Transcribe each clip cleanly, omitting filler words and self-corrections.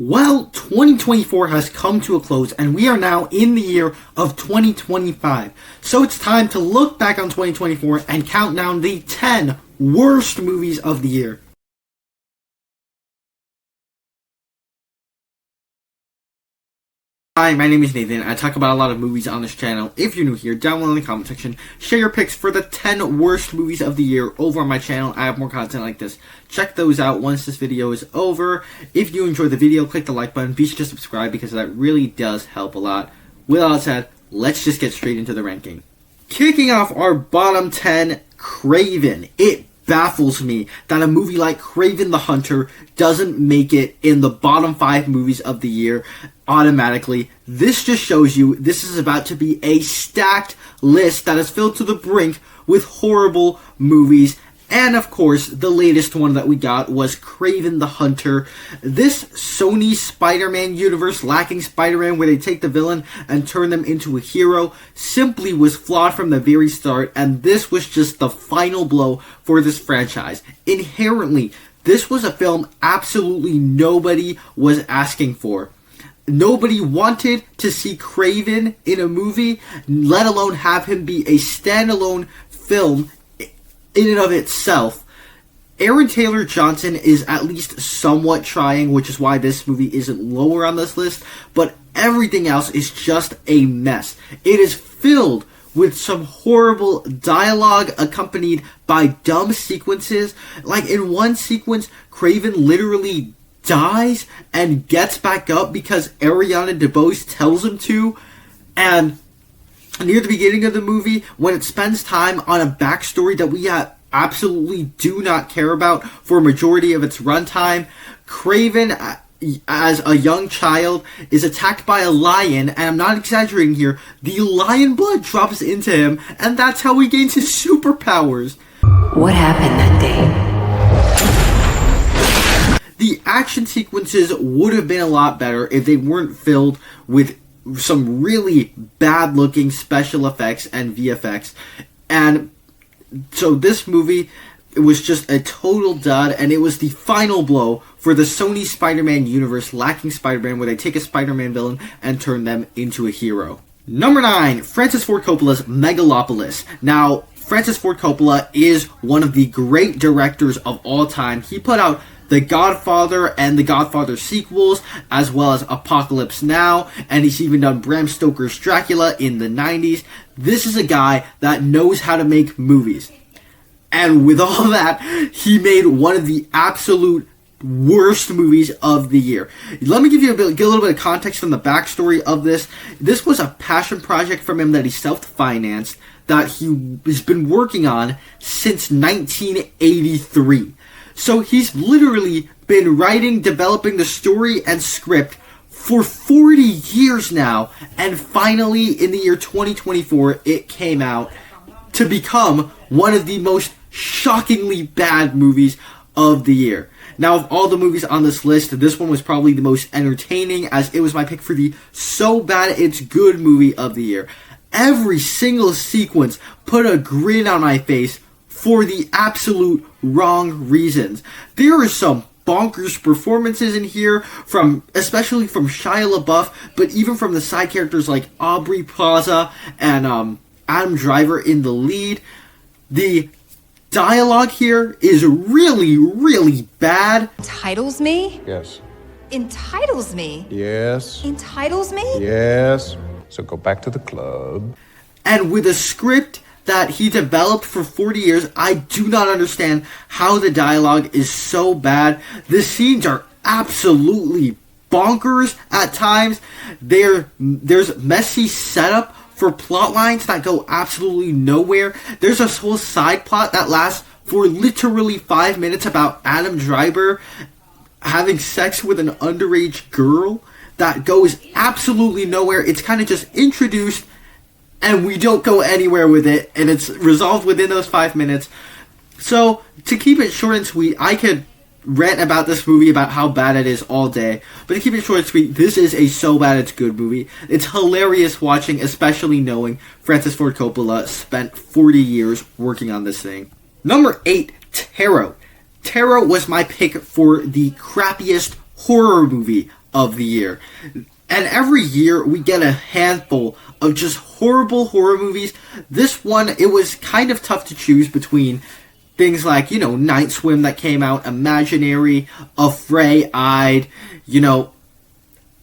Well, 2024 has come to a close and we are now in the year of 2025. So it's time to look back on 2024 and count down the 10 worst movies of the year. Hi, my name is Nathan. I talk about a lot of movies on this channel. If you're new here, down below in the comment section, share your picks for the 10 worst movies of the year over on my channel. I have more content like this. Check those out once this video is over. If you enjoyed the video, click the like button. Be sure to subscribe because that really does help a lot. With all that said, let's just get straight into the ranking. Kicking off our bottom 10, Craven. It baffles me that a movie like Craven the Hunter doesn't make it in the bottom 5 movies of the year automatically. This just shows you this is about to be a stacked list that is filled to the brink with horrible movies. And of course, the latest one that we got was Craven the Hunter. This Sony Spider-Man universe lacking Spider-Man where they take the villain and turn them into a hero simply was flawed from the very start, and this was just the final blow for this franchise. Inherently, this was a film absolutely nobody was asking for. Nobody wanted to see Craven in a movie, let alone have him be a standalone film in and of itself. Aaron Taylor Johnson is at least somewhat trying, which is why this movie isn't lower on this list, but everything else is just a mess. It is filled with some horrible dialogue accompanied by dumb sequences. Like in one sequence, Craven literally dies and gets back up because Ariana DeBose tells him to, and near the beginning of the movie, when it spends time on a backstory that we absolutely do not care about for a majority of its runtime, Craven, as a young child, is attacked by a lion, and I'm not exaggerating here, the lion blood drops into him, and that's how he gains his superpowers. What happened that day? The action sequences would have been a lot better if they weren't filled with some really bad looking special effects and VFX. And so this movie, it was just a total dud, and it was the final blow for the Sony Spider-Man universe lacking Spider-Man, where they take a Spider-Man villain and turn them into a hero. Number 9, Francis Ford Coppola's Megalopolis. Now, Francis Ford Coppola is one of the great directors of all time. He put out The Godfather and The Godfather sequels, as well as Apocalypse Now, and he's even done Bram Stoker's Dracula in the 90s. This is a guy that knows how to make movies. And with all that, he made one of the absolute worst movies of the year. Let me give you a little bit of context from the backstory of this. This was a passion project from him that he self-financed, that he has been working on since 1983. So he's literally been writing, developing the story and script for 40 years now, and finally in the year 2024 it came out to become one of the most shockingly bad movies of the year. Now, of all the movies on this list, this one was probably the most entertaining, as it was my pick for the so bad it's good movie of the year. Every single sequence put a grin on my face for the absolute wrong reasons. There are some bonkers performances in here, especially from Shia LaBeouf, but even from the side characters like Aubrey Plaza and Adam Driver in the lead. The dialogue here is really, really bad. Entitles me? Yes. Entitles me? Yes. Entitles me? Yes. So go back to the club. And with a script that he developed for 40 years, I do not understand how the dialogue is so bad. The scenes are absolutely bonkers at times. There's messy setup for plot lines that go absolutely nowhere. There's a whole side plot that lasts for literally 5 minutes about Adam Driver having sex with an underage girl that goes absolutely nowhere. It's kind of just introduced, and we don't go anywhere with it, and it's resolved within those 5 minutes. So, to keep it short and sweet, I could rant about this movie, about how bad it is all day, but to keep it short and sweet, this is a so bad it's good movie. It's hilarious watching, especially knowing Francis Ford Coppola spent 40 years working on this thing. Number 8, Tarot. Tarot was my pick for the crappiest horror movie of the year. And every year we get a handful of just horrible horror movies. This one, it was kind of tough to choose between things like, Night Swim that came out, Imaginary, Afraid-Eyed,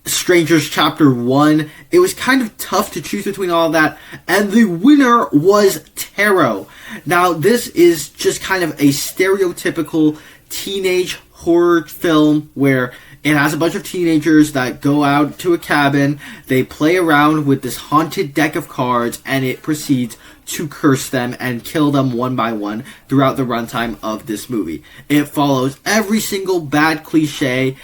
Strangers Chapter 1. It was kind of tough to choose between all of that. And the winner was Tarot. Now, this is just kind of a stereotypical teenage horror film where it has a bunch of teenagers that go out to a cabin, they play around with this haunted deck of cards, and it proceeds to curse them and kill them one by one throughout the runtime of this movie. It follows every single bad cliche,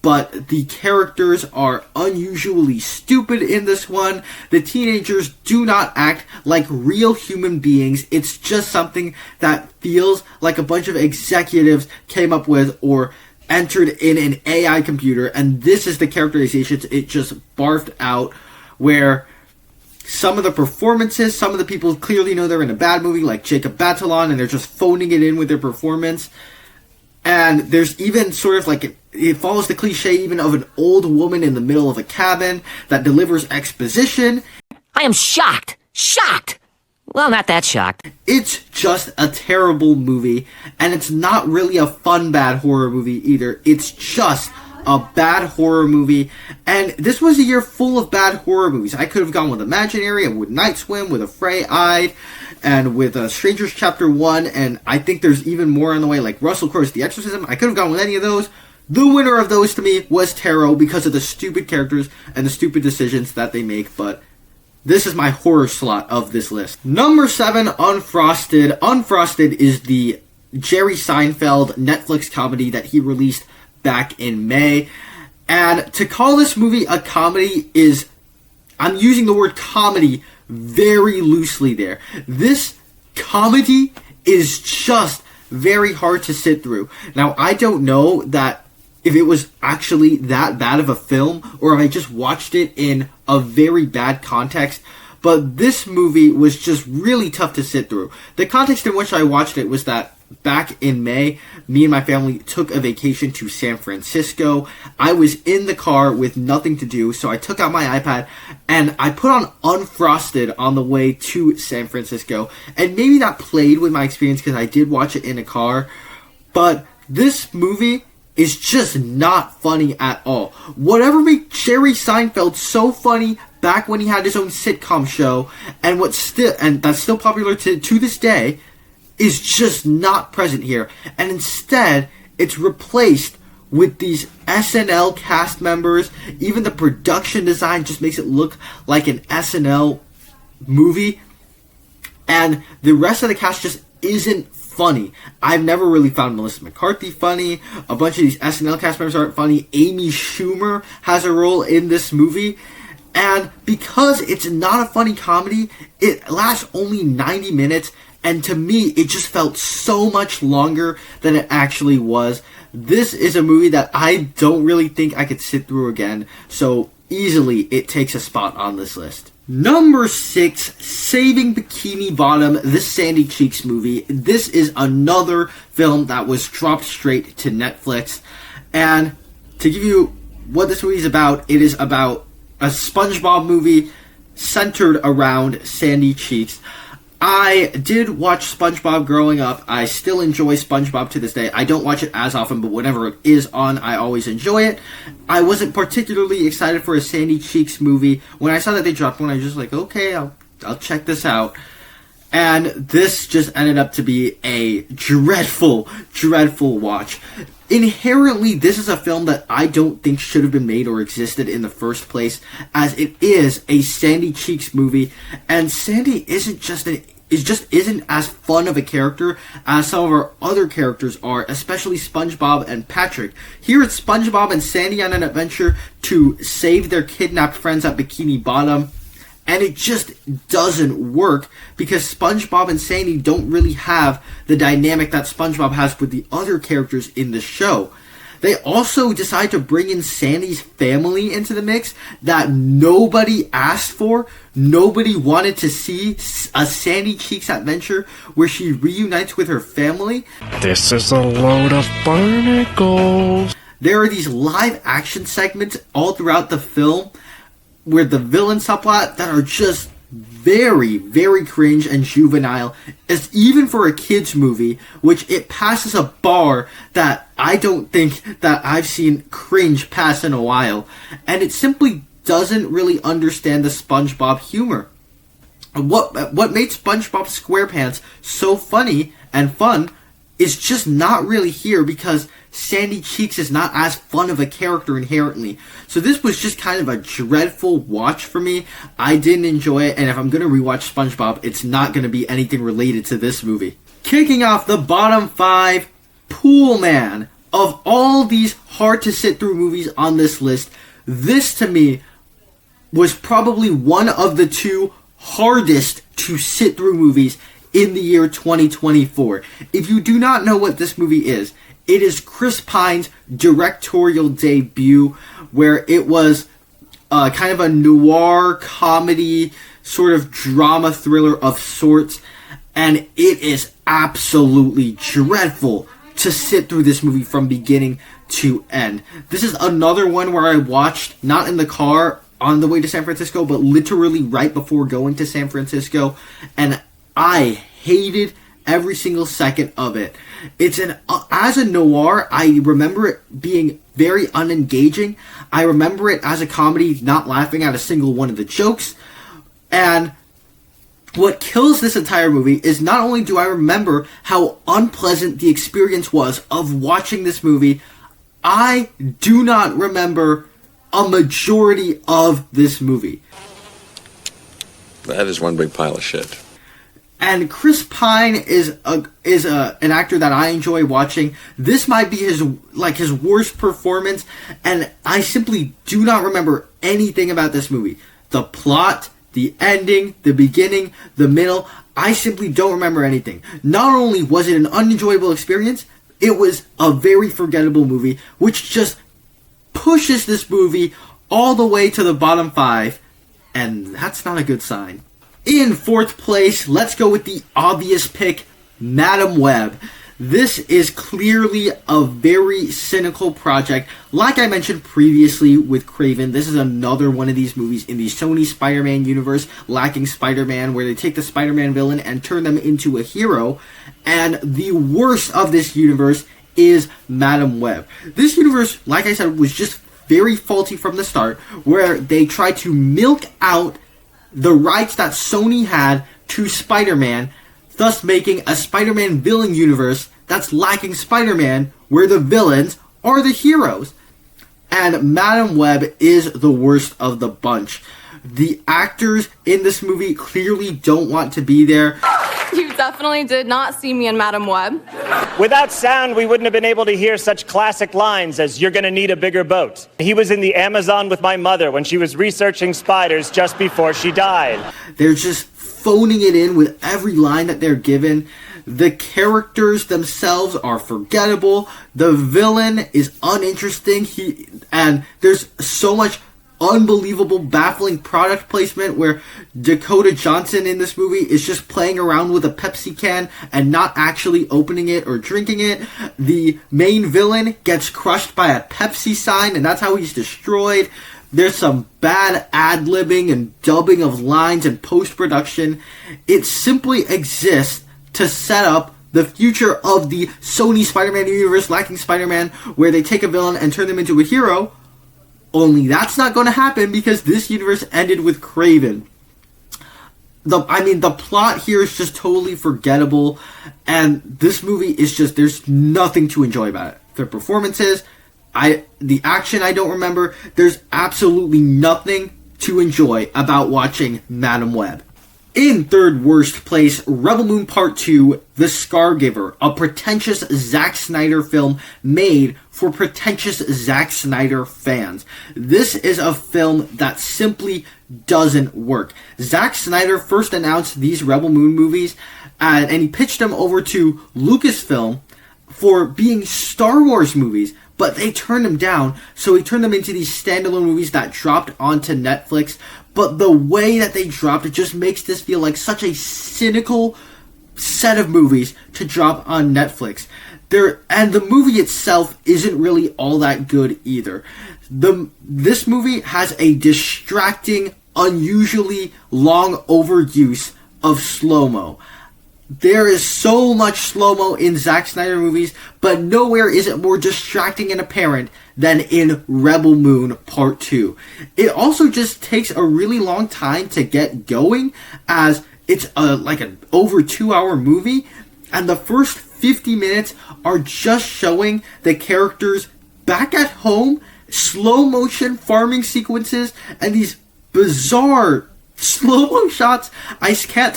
but the characters are unusually stupid in this one. The teenagers do not act like real human beings. It's just something that feels like a bunch of executives came up with or entered in an AI computer, and this is the characterizations it just barfed out, where some of the performances, some of the people clearly know they're in a bad movie, like Jacob Batalon, and they're just phoning it in with their performance. And there's even sort of like, it follows the cliche even of an old woman in the middle of a cabin that delivers exposition. I am shocked! Shocked! Well, not that shocked. It's just a terrible movie, and it's not really a fun bad horror movie either. It's just a bad horror movie, and this was a year full of bad horror movies. I could have gone with Imaginary, and with Night Swim, with Afraid-Eyed, and with Strangers Chapter 1, and I think there's even more on the way, like Russell Crowe's The Exorcism. I could have gone with any of those. The winner of those to me was Tarot because of the stupid characters and the stupid decisions that they make, but this is my horror slot of this list. Number 7, Unfrosted. Unfrosted is the Jerry Seinfeld Netflix comedy that he released back in May. And to call this movie a comedy is, I'm using the word comedy very loosely there. This comedy is just very hard to sit through. Now, I don't know that if it was actually that bad of a film, or if I just watched it in a very bad context, but this movie was just really tough to sit through. The context in which I watched it was that back in May, me and my family took a vacation to San Francisco. I was in the car with nothing to do, so I took out my iPad and I put on Unfrosted on the way to San Francisco. And maybe that played with my experience because I did watch it in a car, but this movie is just not funny at all. Whatever made Jerry Seinfeld so funny back when he had his own sitcom show, and that's still popular to this day, is just not present here. And instead, it's replaced with these SNL cast members. Even the production design just makes it look like an SNL movie. And the rest of the cast just isn't funny. I've never really found Melissa McCarthy funny. A bunch of these SNL cast members aren't funny. Amy Schumer has a role in this movie. And because it's not a funny comedy, it lasts only 90 minutes. And to me, it just felt so much longer than it actually was. This is a movie that I don't really think I could sit through again. So easily, it takes a spot on this list. Number 6, Saving Bikini Bottom, the Sandy Cheeks movie. This is another film that was dropped straight to Netflix. And to give you what this movie is about, it is about a SpongeBob movie centered around Sandy Cheeks. I did watch SpongeBob growing up. I still enjoy SpongeBob to this day. I don't watch it as often, but whenever it is on, I always enjoy it. I wasn't particularly excited for a Sandy Cheeks movie. When I saw that they dropped one, I was just like, okay, I'll check this out. And this just ended up to be a dreadful, dreadful watch. Inherently, this is a film that I don't think should have been made or existed in the first place, as it is a Sandy Cheeks movie, and Sandy isn't as fun of a character as some of our other characters are, especially SpongeBob and Patrick. Here it's SpongeBob and Sandy on an adventure to save their kidnapped friends at Bikini Bottom. And it just doesn't work because SpongeBob and Sandy don't really have the dynamic that SpongeBob has with the other characters in the show. They also decide to bring in Sandy's family into the mix that nobody asked for. Nobody wanted to see a Sandy Cheeks adventure where she reunites with her family. This is a load of barnacles. there are these live action segments all throughout the film where the villain subplot that are just very, very cringe and juvenile, as even for a kids movie, which it passes a bar that I don't think that I've seen cringe pass in a while, and it simply doesn't really understand the SpongeBob humor. What made SpongeBob SquarePants so funny and fun is just not really here, because Sandy Cheeks is not as fun of a character inherently. So this was just kind of a dreadful watch for me. I didn't enjoy it, and if I'm going to rewatch SpongeBob, it's not going to be anything related to this movie. Kicking off the bottom 5, Pool Man. Of all these hard to sit through movies on this list, this to me was probably one of the 2 hardest to sit through movies in the year 2024. If you do not know what this movie is, it is Chris Pine's directorial debut, where it was kind of a noir comedy, sort of drama thriller of sorts, and it is absolutely dreadful to sit through this movie from beginning to end. This is another one where I watched, not in the car on the way to San Francisco, but literally right before going to San Francisco, and I hated every single second of it. It's as a noir, I remember it being very unengaging. I remember it as a comedy, not laughing at a single one of the jokes. And what kills this entire movie is not only do I remember how unpleasant the experience was of watching this movie, I do not remember a majority of this movie. That is one big pile of shit. And Chris Pine is an actor that I enjoy watching. This might be his worst performance, and I simply do not remember anything about this movie. The plot, the ending, the beginning, the middle, I simply don't remember anything. Not only was it an unenjoyable experience, it was a very forgettable movie, which just pushes this movie all the way to the bottom 5, and that's not a good sign. In 4th place, let's go with the obvious pick, Madam Web. This is clearly a very cynical project. Like I mentioned previously with Craven, this is another one of these movies in the Sony Spider-Man universe, lacking Spider-Man, where they take the Spider-Man villain and turn them into a hero. And the worst of this universe is Madam Web. This universe, like I said, was just very faulty from the start, where they tried to milk out the rights that Sony had to Spider-Man, thus making a Spider-Man villain universe that's lacking Spider-Man, where the villains are the heroes. And Madam Web is the worst of the bunch. The actors in this movie clearly don't want to be there. You definitely did not see me in Madam Web. Without sound, we wouldn't have been able to hear such classic lines as, "You're gonna need a bigger boat." He was in the Amazon with my mother when she was researching spiders just before she died. They're just phoning it in with every line that they're given. The characters themselves are forgettable. The villain is uninteresting. And there's so much unbelievable, baffling product placement where Dakota Johnson in this movie is just playing around with a Pepsi can and not actually opening it or drinking it. The main villain gets crushed by a Pepsi sign, and that's how he's destroyed. There's some bad ad-libbing and dubbing of lines and post-production. It simply exists to set up the future of the Sony Spider-Man universe, lacking Spider-Man, where they take a villain and turn them into a hero. Only that's not going to happen because this universe ended with Craven. The plot here is just totally forgettable, and this movie is just, there's nothing to enjoy about it. The performances, the action I don't remember. There's absolutely nothing to enjoy about watching Madam Web. In 3rd worst place, Rebel Moon Part 2, The Scargiver, a pretentious Zack Snyder film made for pretentious Zack Snyder fans. This is a film that simply doesn't work. Zack Snyder first announced these Rebel Moon movies, and he pitched them over to Lucasfilm for being Star Wars movies, but they turned them down, so he turned them into these standalone movies that dropped onto Netflix. But the way that they dropped it just makes this feel like such a cynical set of movies to drop on Netflix. And the movie itself isn't really all that good either. This movie has a distracting, unusually long overuse of slow-mo. There is so much slow-mo in Zack Snyder movies, but nowhere is it more distracting and apparent than in Rebel Moon Part 2. It also just takes a really long time to get going, as it's like an over 2-hour movie, and the first 50 minutes are just showing the characters back at home, slow-motion farming sequences, and these bizarre slow-mo shots. I can't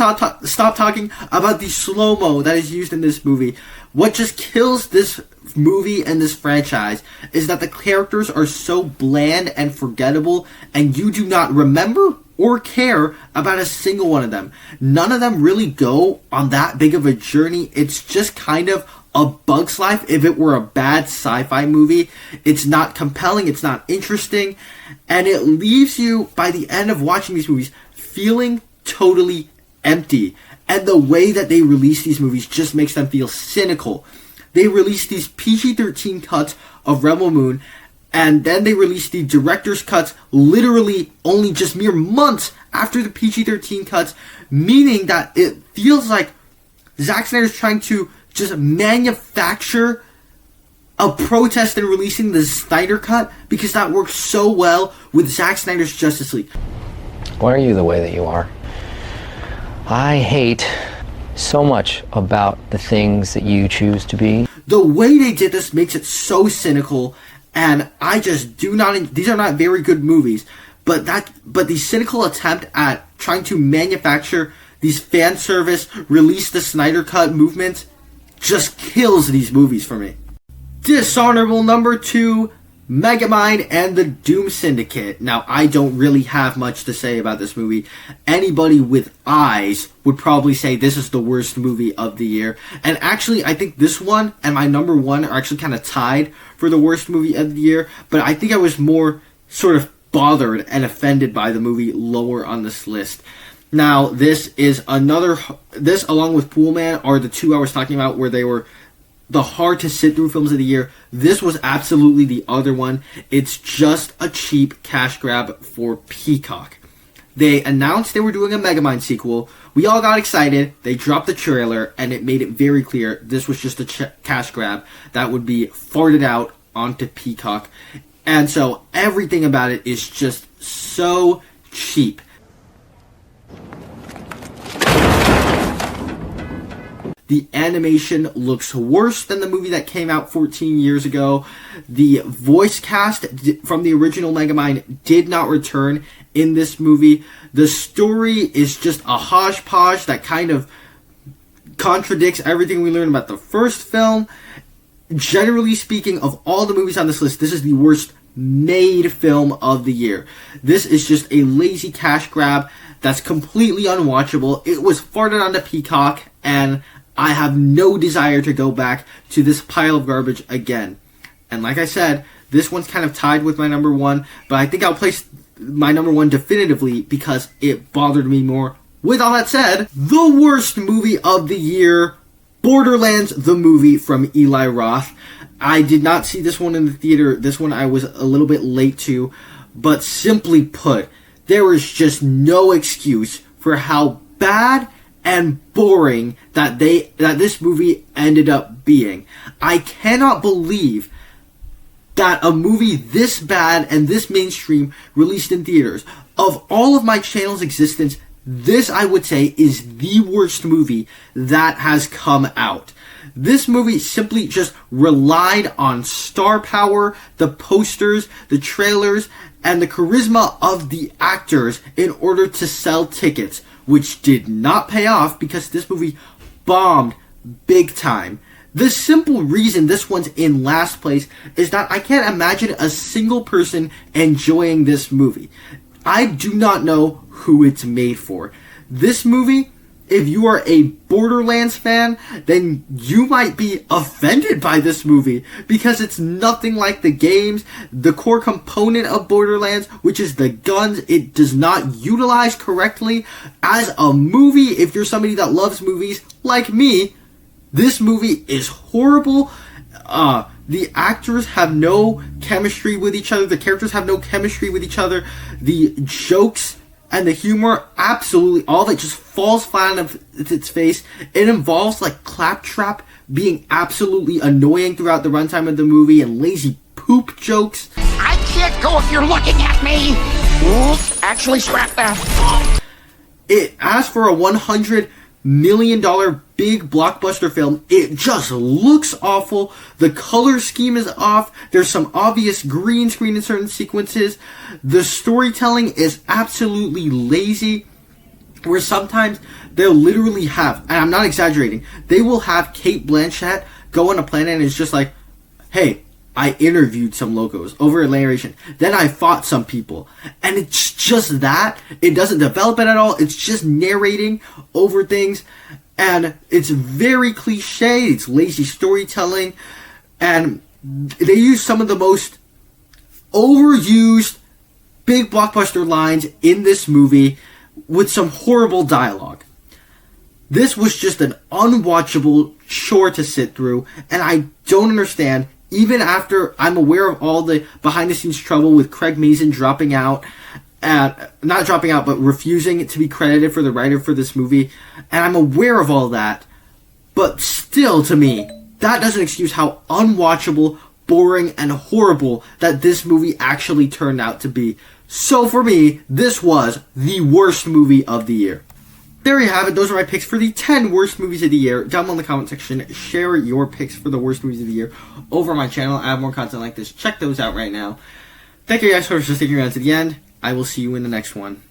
stop talking about the slow-mo that is used in this movie. What just kills this movie and this franchise is that the characters are so bland and forgettable, and you do not remember or care about a single one of them. None of them really go on that big of a journey. It's just kind of a Bug's Life if it were a bad sci-fi movie. It's not compelling, it's not interesting, and it leaves you, by the end of watching these movies, feeling totally empty. And the way that they release these movies just makes them feel cynical. They release these PG-13 cuts of Rebel Moon, and then they release the director's cuts literally only just mere months after the PG-13 cuts, meaning that it feels like Zack Snyder's trying to just manufacture a protest in releasing the Snyder Cut, because that works so well with Zack Snyder's Justice League. Why are you the way that you are? I hate so much about the things that you choose to be. The way they did this makes it so cynical, and I just do not... These are not very good movies, but the cynical attempt at trying to manufacture these fan service, release the Snyder Cut movements just kills these movies for me. Dishonorable number 2, Megamind and the Doom Syndicate. Now, I don't really have much to say about this movie. Anybody with eyes would probably say this is the worst movie of the year. And actually, I think this one and my number 1 are actually kind of tied for the worst movie of the year. But I think I was more sort of bothered and offended by the movie lower on this list. Now, this along with Pool Man are the two I was talking about where they were the hard to sit through films of the year. This was absolutely the other one. It's just a cheap cash grab for Peacock. They announced they were doing a Megamind sequel. We all got excited. They dropped the trailer, and it made it very clear this was just a cash grab that would be farted out onto Peacock. And so everything about it is just so cheap. The animation looks worse than the movie that came out 14 years ago. The voice cast from the original Megamind did not return in this movie. The story is just a hodgepodge that kind of contradicts everything we learned about the first film. Generally speaking, of all the movies on this list, this is the worst made film of the year. This is just a lazy cash grab that's completely unwatchable. It was farted onto Peacock, and I have no desire to go back to this pile of garbage again. And like I said, this one's kind of tied with my number 1, but I think I'll place my number 1 definitively because it bothered me more. With all that said, the worst movie of the year, Borderlands The Movie from Eli Roth. I did not see this one in the theater. This one I was a little bit late to, but simply put, there is just no excuse for how bad and boring that this movie ended up being. I cannot believe that a movie this bad and this mainstream released in theaters. Of all of my channel's existence, this I would say is the worst movie that has come out. This movie simply just relied on star power, the posters, the trailers, and the charisma of the actors in order to sell tickets, which did not pay off because this movie bombed big time. The simple reason this one's in last place is that I can't imagine a single person enjoying this movie. I do not know who it's made for. This movie, if you are a Borderlands fan, then you might be offended by this movie because it's nothing like the games. The core component of Borderlands, which is the guns, it does not utilize correctly. As a movie, if you're somebody that loves movies like me, this movie is horrible, The actors have no chemistry with each other. The characters have no chemistry with each other. The jokes and the humor, absolutely, all of it just falls flat on its face. It involves, like, Claptrap being absolutely annoying throughout the runtime of the movie and lazy poop jokes. I can't go if you're looking at me. Oops, actually, scrap that. It asked for a $100 million big blockbuster film. It just looks awful. The color scheme is off. There's some obvious green screen in certain sequences. The storytelling is absolutely lazy, where sometimes they'll literally have, and I'm not exaggerating, they will have Cate Blanchett go on a planet and it's just like, hey, I interviewed some locals over a narration. Then I fought some people. And it's just that. It doesn't develop it at all. It's just narrating over things. And it's very cliche. It's lazy storytelling. And they use some of the most overused big blockbuster lines in this movie with some horrible dialogue. This was just an unwatchable chore to sit through. And I don't understand. Even after I'm aware of all the behind-the-scenes trouble with Craig Mazin dropping out, not dropping out, but refusing to be credited for the writer for this movie, and I'm aware of all that, but still, to me, that doesn't excuse how unwatchable, boring, and horrible that this movie actually turned out to be. So for me, this was the worst movie of the year. There you have it. Those are my picks for the 10 worst movies of the year. Down below in the comment section, share your picks for the worst movies of the year over on my channel. I have more content like this. Check those out right now. Thank you guys for sticking around to the end. I will see you in the next one.